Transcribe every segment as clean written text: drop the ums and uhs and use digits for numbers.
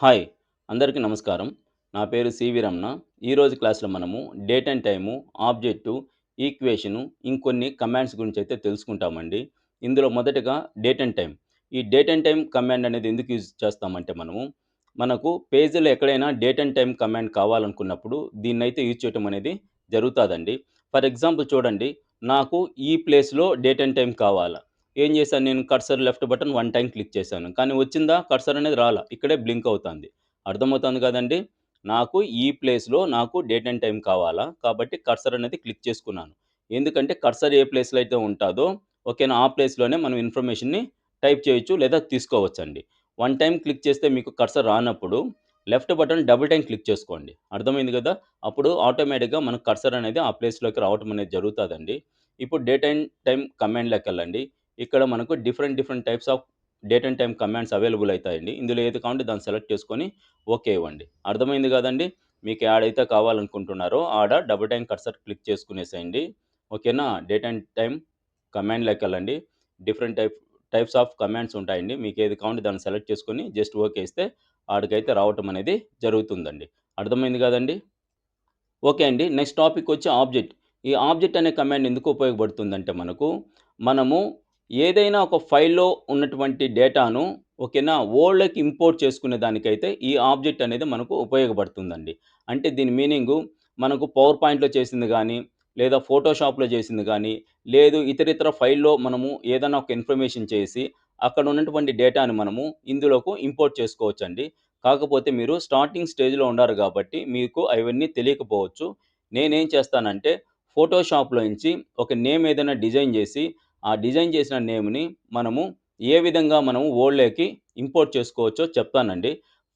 Hi! అందరికీ నమస్కారం. నా పేరు సివి రమణ. ఈరోజు క్లాస్‌లో మనము date and time, object, equation, ఇంకొన్ని కమాండ్స్ గురించైతే తెలుసుకుంటామండి. ఇందులో మొదటగా డేట్ అండ్ టైమ్. ఈ డేట్ అండ్ టైమ్ కమాండ్ అనేది ఎందుకు యూజ్ చేస్తామంటే మనము, మనకు పేజీలో ఎక్కడైనా డేట్ అండ్ టైమ్ కమాండ్ కావాలనుకున్నప్పుడు దీన్నైతే యూజ్ చేయటం అనేది జరుగుతాదండి. ఫర్ ఎగ్జాంపుల్ చూడండి, నాకు ఈ ప్లేస్‌లో డేట్ అండ్ టైమ్ కావాలా. ఏం చేశాను నేను cursor left button 1 time click చేశాను. కానీ వచ్చిందా? కర్సర్ అనేది రాలా. ఇక్కడే బ్లింక్ అవుతాంది. అర్థమవుతాంది కదండీ! నాకు ఈ ప్లేస్‌లో నాకు డేట్ అండ్ టైమ్ కావాలా. కాబట్టి కర్సర్ అనేది క్లిక్ చేసుకున్నాను. ఎందుకంటే కర్సర్ ఏ ప్లేస్‌లో అయితే ఉంటాదో ఓకేనా, ఆ ప్లేస్‌లోనే మనం ఇన్ఫర్మేషన్‌ని టైప్ చేయొచ్చు లేదా తీసుకోవచ్చండి. 1 టైమ్ క్లిక్ చేస్తే మీకు కర్సర్ రానప్పుడు left button double time click చేసుకోండి. అర్థమైంది గదా! అప్పుడు ఆటోమేటిక్‌గా మనకు కర్సర్ అనేది ఆ ప్లేస్‌లోకి రావటం అనేది జరుగుతాదండి. ఇప్పుడు డేట్ అండ్ టైమ్ కమాండ్‌లోకెళ్ళండి. ఇక్కడ మనకు different different types of date and time commands available అయితాయండి. ఇందులో ఏది కావాలంటే దాన్ని సెలెక్ట్ చేసుకొని ఓకే ఇవ్వండి. అర్థమైంది కదండీ! మీకు యాడైతే కావాలనుకుంటున్నారో ఆడ డబుల్ టైమ్ కర్సర్ క్లిక్ చేసుకునేసేయండి. ఓకేనా? డేట్ అండ్ టైమ్ కమాండ్‌లోకెళ్ళండి. డిఫరెంట్ టైప్స్ ఆఫ్ కమాండ్స్ ఉంటాయండి. మీకు ఏది కావాలంటే దాన్ని సెలెక్ట్ చేసుకొని జస్ట్ ఓకే ఇస్తే ఆడికైతే రావటం అనేది జరుగుతుందండి. అర్థమైంది కదండీ! ఓకే అండి. నెక్స్ట్ టాపికొచ్చి ఆబ్జెక్ట్. ఈ ఆబ్జెక్ట్ అనే కమాండ్ ఎందుకు ఉపయోగపడుతుందంటే మనకు, మనము ఏదైనా ఒక ఫైల్‌లో ఉన్నటువంటి డేటాను ఓకేనా, ఓల్డ్‌లోకి ఇంపోర్ట్ చేసుకునే దానికైతే ఈ ఆబ్జెక్ట్ అనేది మనకు ఉపయోగపడుతుందండి. అంటే దీని మీనింగు మనకు పవర్ పాయింట్‌లో చేసింది గానీ, లేదా ఫోటోషాప్‌లో చేసింది గానీ, లేదు ఇతరితర ఫైల్‌లో మనము ఏదైనా ఒక ఇన్ఫర్మేషన్ చేసి, అక్కడ ఉన్నటువంటి డేటాను మనము ఇందులోకి ఇంపోర్ట్ చేసుకోవచ్చండి. కాకపోతే మీరు స్టార్టింగ్ స్టేజ్‌లో ఉండారు గాబట్టి, మీకు అవన్నీ తెలియకపోవచ్చు. నేనేం చేస్తానంటే, ఫోటోషాప్‌లో నుంచి ఒక నేమ్ ఏదైనా డిజైన్ జేసి, ఆ డిజైన్ చేసిన నేమ్‌ని మనము ఏ విధంగా మనము ఓల్డ్‌లోకి ఇంపోర్ట్ చేసుకోవచ్చో చెప్తానండి.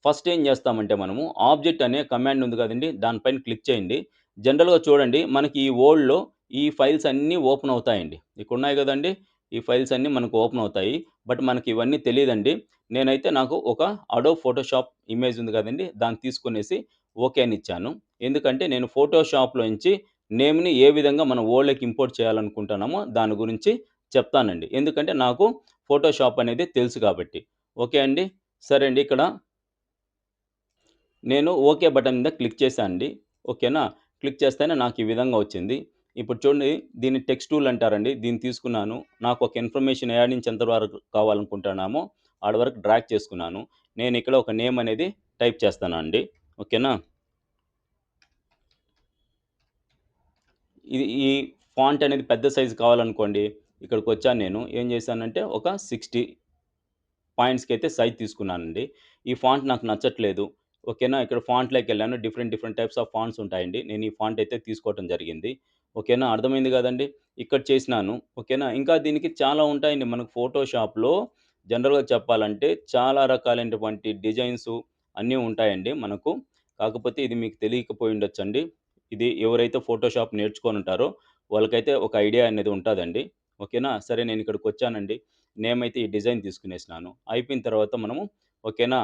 ఫస్ట్ ఏం జేస్తామంటే మనము ఆబ్జెక్ట్ అనే కమాండ్ ఉంది గదండీ! దానిపైన క్లిక్ చేయండి. జనరల్‌గా చూడండి మనకి ఈ ఓల్డ్‌లో ఈ ఫైల్స్ అన్నీ ఓపెన్ అవుతాయండి. ఇక్కడున్నాయి గదండీ! ఈ ఫైల్స్ అన్నీ మనకు ఓపెన్ అవుతాయి. బట్ మనకి ఇవన్నీ తెలీదండి. నేనైతే నాకు ఒక అడోబ్ ఫోటోషాప్ ఇమేజ్ ఉంది కదండీ! దాన్ని తీసుకొనేసి ఓకే అని ఇచ్చాను. ఎందుకంటే నేను ఫోటోషాప్‌లోంచి నేమ్‌ని ఏ విధంగా మనం ఓల్డ్‌లోకి ఇంపోర్ట్ చేయాలనుకుంటున్నామో దాని గురించి చెప్తానండి. ఎందుకంటే నాకు ఫోటోషాప్ అనేది తెలుసు కాబట్టి. ఓకే అండి. సరే అండి. ఇక్కడ నేను ఓకే బటన్ మీద క్లిక్ చేశా అండి. ఓకేనా? క్లిక్ చేస్తేనే నాకు ఈ విధంగా వచ్చింది. ఇప్పుడు చూడండి దీన్ని టెక్స్ట్ టూల్ అంటారండి. దీన్ని తీసుకున్నాను. నాకు ఒక ఇన్ఫర్మేషన్ యాడ్ నుంచి ఎంత వరకు కావాలనుకుంటున్నామో ఆడ వరకు డ్రాగ్ చేసుకున్నాను. నేను ఇక్కడ ఒక నేమ్ అనేది టైప్ చేస్తానండి. ఓకేనా? ఈ ఫాంట్ అనేది పెద్ద సైజు కావాలనుకోండి. ఇక్కడికొచ్చాను నేను. ఏం చేశానంటే ఒక 60 పాయింట్స్‌కైతే సైజ్ తీసుకున్నానండి. ఈ ఫాంట్ నాకు నచ్చట్లేదు. ఓకేనా? ఇక్కడ ఫాంట్‌లోకెళ్ళాను. Different different types of fonts ఉంటాయండి. నేను ఈ ఫాంట్ అయితే తీసుకోవటం జరిగింది. ఓకేనా? అర్థమైంది గదండీ! ఇక్కడ చేసినాను. ఓకేనా? ఇంకా దీనికి చాలా ఉంటాయండి. మనకు ఫోటోషాప్‌లో జనరల్‌గా చెప్పాలంటే చాలా రకాలైనటువంటి డిజైన్సు అన్నీ ఉంటాయండి మనకు. కాకపోతే ఇది మీకు తెలియకపోయుండొచ్చండి. ఇది ఎవరైతే ఫోటోషాప్ నేర్చుకొనుంటారో వాళ్ళకైతే ఒక ఐడియా అనేది ఉంటాదండి. ఓకేనా? సరే నేనిక్కడికొచ్చానండి. నేమ్ అయితే ఈ డిజైన్ తీసుకునేసినాను. అయిపోయిన తర్వాత మనము ఓకేనా,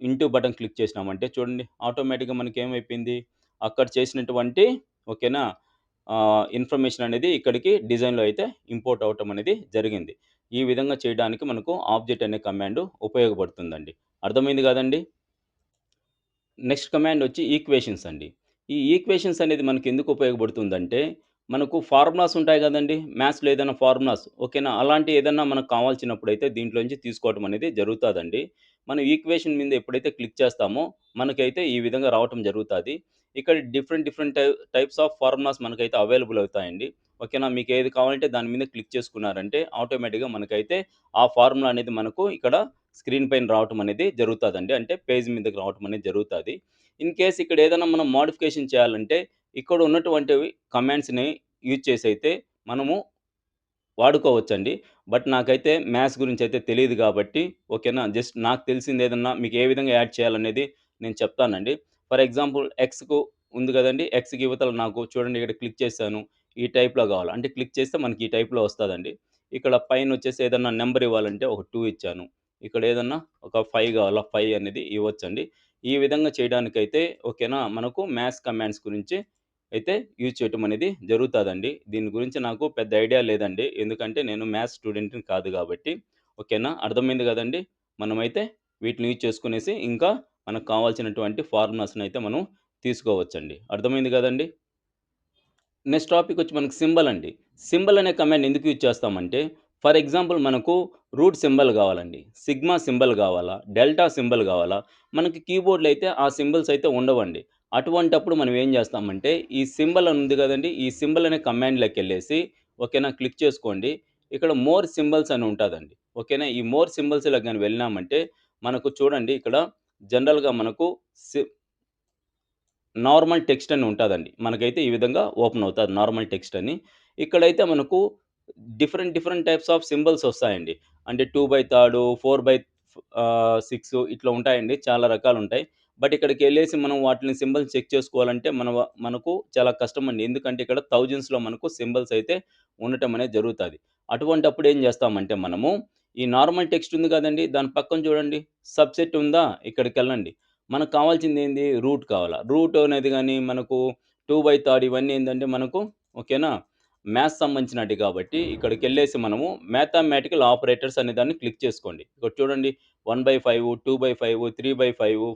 ఇంటూ బటన్ క్లిక్ చేసినామంటే చూడండి ఆటోమేటిక్‌గా మనకేమైపోయింది, అక్కడ చేసినటువంటి ఓకేనా, ఇన్ఫర్మేషన్ అనేది ఇక్కడికి డిజైన్‌లో అయితే ఇంపోర్ట్ అవ్వటం అనేది జరిగింది. ఈ విధంగా చేయడానికి మనకు ఆబ్జెక్ట్ అనే కమాండ్ ఉపయోగపడుతుందండి. అర్థమైంది గదండీ! నెక్స్ట్ కమాండ్ వచ్చి ఈక్వేషన్స్ అండి. ఈ ఈక్వేషన్స్ అనేది మనకెందుకు ఉపయోగపడుతుందంటే, మనకు ఫార్ములాస్ ఉంటాయి గదండీ! మ్యాథ్స్‌లో ఏదైనా ఫార్ములాస్ ఓకేనా? అలాంటి ఏదన్నా మనకు కావాల్సినప్పుడైతే దీంట్లోంచి తీసుకోవటం అనేది జరుగుతాదండి. మనం ఈక్వేషన్ మీద ఎప్పుడైతే క్లిక్ చేస్తామో, మనకైతే ఈ విధంగా రావటం జరుగుతాది. ఇక్కడ different different types of formulas మనకైతే అవైలబుల్ అవుతాయండి. ఓకేనా? మీకేది కావాలంటే దాని మీద క్లిక్ చేసుకున్నారంటే ఆటోమేటిక్‌గా మనకైతే ఆ ఫార్ములా అనేది మనకు ఇక్కడ స్క్రీన్ పైన రావటం అనేది జరుగుతాదండి. అంటే పేజ్ మీదకి రావటం అనేది జరుగుతాది. ఇన్ కేస్ ఇక్కడ ఏదైనా మనం మోడిఫికేషన్ చేయాలంటే, ఇక్కడ ఉన్నటువంటివి కమాండ్స్‌ని యూజ్ చేసైతే మనము వాడుకోవచ్చండి. బట్ నాకైతే మ్యాథ్స్ గురించైతే తెలీదు గాబట్టి ఓకేనా, జస్ట్ నాకు తెలిసిందేదన్నా మీకు ఏ విధంగా యాడ్ చేయాలనేది నేను చెప్తానండి. ఫర్ ఎగ్జాంపుల్ ఎక్స్‌కు ఉంది గదండీ! ఎక్స్‌కి ఇవతల నాకు చూడండి ఇక్కడ క్లిక్ చేశాను. ఈ టైప్‌లో గావాలి. అంటే క్లిక్ చేస్తే మనకి ఈ టైప్‌లో వస్తదండి. ఇక్కడ పైనొచ్చేసి ఏదన్నా నంబర్ ఇవ్వాలంటే ఒక 2 ఇచ్చాను. ఇక్కడ ఏదన్నా ఒక 5 గావాలా 5 అనేది ఇవ్వచ్చండి. ఈ విధంగా చేయడానికైతే ఓకేనా, మనకు మ్యాథ్స్ కమాండ్స్ గురించి అయితే యూజ్ చేయటం అనేది జరుగుతాదండి. దీని గురించి నాకు పెద్ద ఐడియా లేదండి. ఎందుకంటే నేను మ్యాథ్స్ స్టూడెంట్‌ని కాదు గాబట్టి. ఓకేనా? అర్థమైంది గదండీ! మనమైతే వీటిని యూజ్ చేసుకునేసి ఇంకా మనకు కావాల్సినటువంటి ఫార్ములాస్‌ని అయితే మనం తీసుకోవచ్చండి. అర్థమైంది కదండీ! నెక్స్ట్ టాపిక్ వచ్చి మనకు సింబల్ అండి. సింబల్ అనే కమాండ్ ఎందుకు యూజ్ చేస్తామంటే, ఫర్ ఎగ్జాంపుల్ మనకు రూట్ సింబల్ కావాలండి. సిగ్మా సింబల్ కావాలా, డెల్టా సింబల్ కావాలా, మనకి కీబోర్డ్‌లో అయితే ఆ సింబల్స్ అయితే ఉండవండి. అటువంటప్పుడు మనం ఏం చేస్తామంటే, ఈ సింబల్ అని ఉంది కదండీ! ఈ సింబల్ అనే కమాండ్‌లోకెళ్ళేసి ఓకేనా క్లిక్ చేసుకోండి. ఇక్కడ మోర్ సింబల్స్ అని ఉంటదండి. ఓకేనా. ఈ మోర్ సింబల్స్‌లోకి గాని వెళ్ళినామంటే, మనకు చూడండి ఇక్కడ జనరల్‌గా మనకు సి నార్మల్ టెక్స్ట్ అని ఉంటదండి. మనకైతే ఈ విధంగా ఓపెన్ అవుతది నార్మల్ టెక్స్ట్ అని. ఇక్కడైతే మనకు different, different types of symbols ఒస్తాయండి. అంటే 2/3, 4/6 ఇట్లా ఉంటాయండి. చాలా రకాలుంటాయి. బట్ ఇక్కడికెళ్ళేసి మనం వాటిని సింబల్స్ చెక్ చేసుకోవాలంటే మనకు చాలా కష్టమండి. ఎందుకంటే ఇక్కడ థౌసండ్స్‌లో మనకు సింబల్స్ అయితే ఉండటం అనేది జరుగుతది. అటువంటప్పుడు ఏం చేస్తామంటే మనము ఈ నార్మల్ టెక్స్ట్ ఉంది కదండీ! దాని పక్కన చూడండి సబ్‌సెట్ ఉందా? ఇక్కడికెళ్ళండి. మనకు కావాల్సిందేంది? రూట్ కావాలా. రూట్ అనేది గాని, మనకు 2/3 ఇవన్నీ ఏందంటే మనకు ఓకేనా? మ్యాథ్స్ సంబంధించినటివి కాబట్టి, ఇక్కడికెళ్ళేసి మనము మ్యాథమెటికల్ ఆపరేటర్స్ అనే దాన్ని క్లిక్ చేసుకోండి. ఇక్కడ చూడండి 1/5, 2/5, 3/5,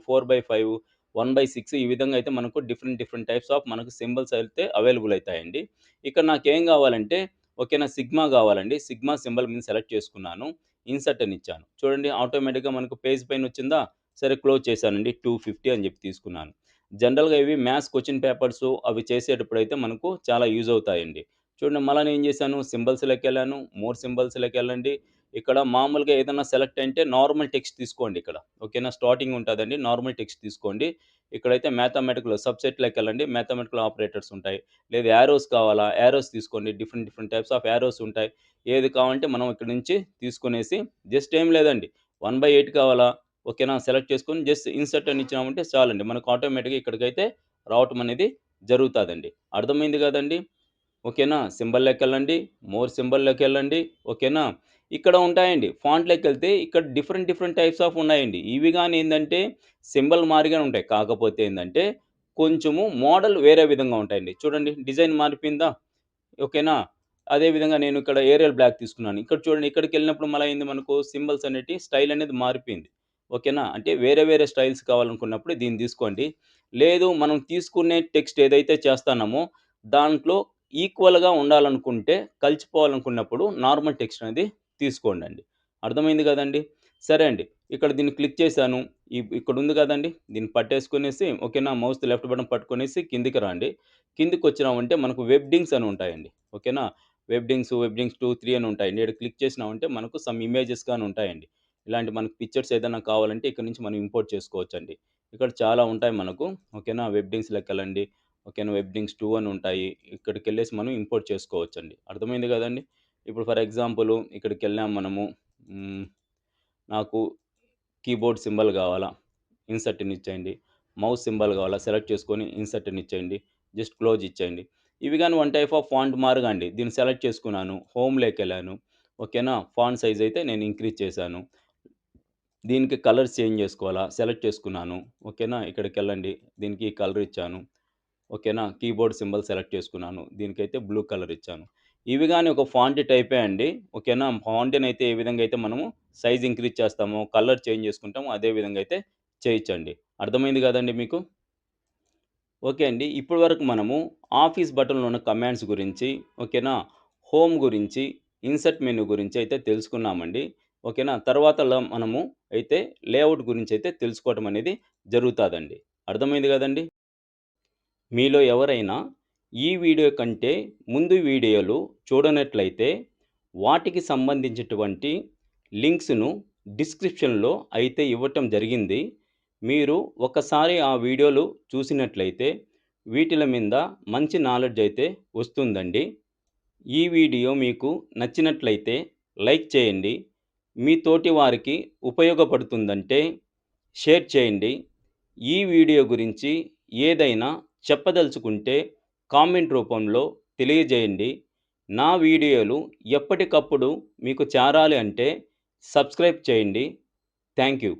4/5, 1/6 ఈ విధంగా అయితే మనకు డిఫరెంట్, డిఫరెంట్ టైప్స్ ఆఫ్ మనకు సింబల్స్ అయితే అవైలబుల్ అయితాయండి. ఇక్కడ నాకేం గావాలంటే ఓకేనా? సిగ్మా గావాలండి. సిగ్మా సింబల్ మీద సెలెక్ట్ చేసుకున్నాను. ఇన్సర్ట్ అని ఇచ్చాను. చూడండి ఆటోమేటిక్‌గా మనకు పేజ్ పైనొచ్చిందా? సరే క్లోజ్ చేశానండి. 250 అని చెప్పి తీసుకున్నాను. జనరల్‌గా ఇవి మ్యాథ్స్ క్వెషన్ పేపర్సు అవి చేసేటప్పుడైతే మనకు చాలా యూజ్ అవుతాయండి. చూడండి మళ్ళా నేను చేశాను సింబల్స్‌లోకెళ్ళాను. మోర్ సింబల్స్‌లోకెళ్ళండి. ఇక్కడ మామూలుగా ఏదన్నా సెలెక్ట్ అంటే నార్మల్ టెక్స్ట్ తీసుకోండి ఇక్కడ. ఓకేనా. స్టార్టింగ్ ఉంటదండి. నార్మల్ టెక్స్ట్ తీసుకోండి. ఇక్కడైతే మ్యాథమెటికల్ సబ్‌సెట్‌లోకెళ్ళండి. మ్యాథమెటికల్ ఆపరేటర్స్ ఉంటాయి. లేదు యారోస్ కావాలా? యారోస్ తీసుకోండి. Different, different types of arrows ఉంటాయి. ఏది కావాలంటే మనం ఇక్కడి నుంచి తీసుకొనేసి జస్ట్ ఏం లేదండి. 1/8 కావాలా? ఓకేనా. సెలెక్ట్ చేసుకొని జస్ట్ ఇన్సర్ట్ అని ఇచ్చినామంటే చాలండి. మనకు ఆటోమేటిక్‌గా ఇక్కడికైతే రావటం అనేది జరుగుతాదండి. అర్థమైంది గదండీ! ఓకేనా. సింబల్‌లోకెళ్ళండి. మోర్ సింబల్‌లోకెళ్ళండి. ఓకేనా. ఇక్కడ ఉంటాయండి. ఫాంట్‌లోకెళ్తే ఇక్కడ డిఫరెంట్, డిఫరెంట్ టైప్స్ ఆఫ్ ఉన్నాయండి. ఇవి గాని ఏందంటే సింబల్ మారిగానే ఉంటాయి. కాకపోతే ఏందంటే కొంచెము మోడల్ వేరే విధంగా ఉంటాయండి. చూడండి డిజైన్ మారిపోయిందా? ఓకేనా. అదే విధంగా నేను ఇక్కడ ఏరియల్ బ్లాక్ తీసుకున్నాను. ఇక్కడ చూడండి ఇక్కడికెళ్ళినప్పుడు మళ్ళా ఏంది మనకు సింబల్స్ అనేటి స్టైల్ అనేది మారిపోయింది. ఓకేనా. అంటే వేరే వేరే స్టైల్స్ కావాలనుకున్నప్పుడు దీన్ని తీసుకోండి. లేదు మనం తీసుకునే టెక్స్ట్ ఏదైతే చేస్తాన్నామో దాంట్లో ఈక్వల్‌గా ఉండాలనుకుంటే, కలిసిపోవాలనుకున్నప్పుడు నార్మల్ టెక్స్ట్ అనేది తీసుకోండండి. అర్థమైంది గదండీ! సరే అండి. ఇక్కడ దీన్ని క్లిక్ చేశాను. ఇక్కడుంది గదండీ! దీన్ని పట్టేసుకొనేసి ఓకేనా. మౌస్ లెఫ్ట్ బటన్ పట్టుకొనేసి కిందికి రండి. కిందకొచ్చినామంటే మనకు వెబ్‌డింగ్స్ అని ఉంటాయండి. ఓకేనా. వెబ్‌డింగ్స్ 2, 3 అని ఉంటాయండి. ఈడ క్లిక్ చేసినామంటే మనకు సమ్ ఇమేజెస్ గాని ఉంటాయండి. ఇలాంటి మనకు పిక్చర్స్ ఏదైనా కావాలంటే ఇక్కడి నుంచి మనం ఇంపోర్ట్ చేసుకోవచ్చండి. ఇక్కడ చాలా ఉంటాయి మనకు. ఓకేనా. వెబ్‌డింగ్స్‌లోకెళ్ళండి. ఓకేనా. వెబ్‌డింగ్స్ 2 అని ఉంటాయి. ఇక్కడికెళ్ళేసి మనం ఇంపోర్ట్ చేసుకోవచ్చండి. అర్థమైంది గదండీ! ఇప్పుడు ఫర్ ఎగ్జాంపుల్ ఇక్కడికెళ్ళాం మనము. హ్మ్. నాకు కీబోర్డ్ సింబల్ గావాలా? ఇన్సర్ట్ అని ఇచ్చేయండి. మౌస్ సింబల్ గావాలా? సెలెక్ట్ చేసుకొని ఇన్సర్ట్ అని ఇచ్చేయండి. జస్ట్ క్లోజ్ ఇచ్చేయండి. ఇవి గాని వన్ టైప్ ఆఫ్ ఫాంట్ మార్గండి. దీన్ని సెలెక్ట్ చేసుకున్నాను. హోమ్‌లోకెళ్ళాను. ఓకేనా. ఫాంట్ సైజ్ అయితే నేను ఇంక్రీజ్ చేశాను. దీనికి కలర్స్ చేంజ్ చేసుకోవాలా? సెలెక్ట్ చేసుకున్నాను. ఓకేనా. ఇక్కడికెళ్ళండి. దీనికి కలర్ ఇచ్చాను. ఓకేనా. కీబోర్డ్ సింబల్ సెలెక్ట్ చేసుకున్నాను. దీనికైతే బ్లూ కలర్ ఇచ్చాను. ఇవి గాని ఒక ఫాంట్ టైపే అండి. ఓకేనా. ఫాంట్‌నైతే ఏ విధంగా అయితే మనము సైజ్ ఇంక్రీజ్ చేస్తామో, కలర్ చేంజ్ చేసుకుంటామో అదే విధంగా అయితే చేయొచ్చండి. అర్థమైంది గదండీ మీకు? ఓకే అండి. ఇప్పటి వరకు మనము ఆఫీస్ బటన్‌లో ఉన్న కమాండ్స్ గురించి, ఓకేనా. హోమ్ గురించి, ఇన్సర్ట్ మెనూ గురించి అయితే తెలుసుకున్నామండి. ఓకేనా. తర్వాత మనము అయితే లేఅవుట్ గురించయితే తెలుసుకోవటం అనేది జరుగుతాదండి. అర్థమైంది గదండీ! మీలో ఎవరైనా ఈ వీడియో కంటే ముందు వీడియోలు చూడనట్లయితే వాటికి సంబంధించినటువంటి లింక్స్‌ను డిస్క్రిప్షన్‌లో అయితే ఇవ్వటం జరిగింది. మీరు ఒకసారి ఆ వీడియోలు చూసినట్లయితే వీటిల మీద మంచి నాలెడ్జ్ అయితే వస్తుందండి. ఈ వీడియో మీకు నచ్చినట్లయితే లైక్ చేయండి. మీ తోటి వారికి ఉపయోగపడుతుందంటే షేర్ చేయండి. ఈ వీడియో గురించి ఏదైనా చెప్పదలుచుకుంటే కామెంట్ రూపంలో తెలియజేయండి. నా వీడియోలు ఎప్పటికప్పుడు మీకు చేరాలి అంటే సబ్స్క్రైబ్ చేయండి. Thank you.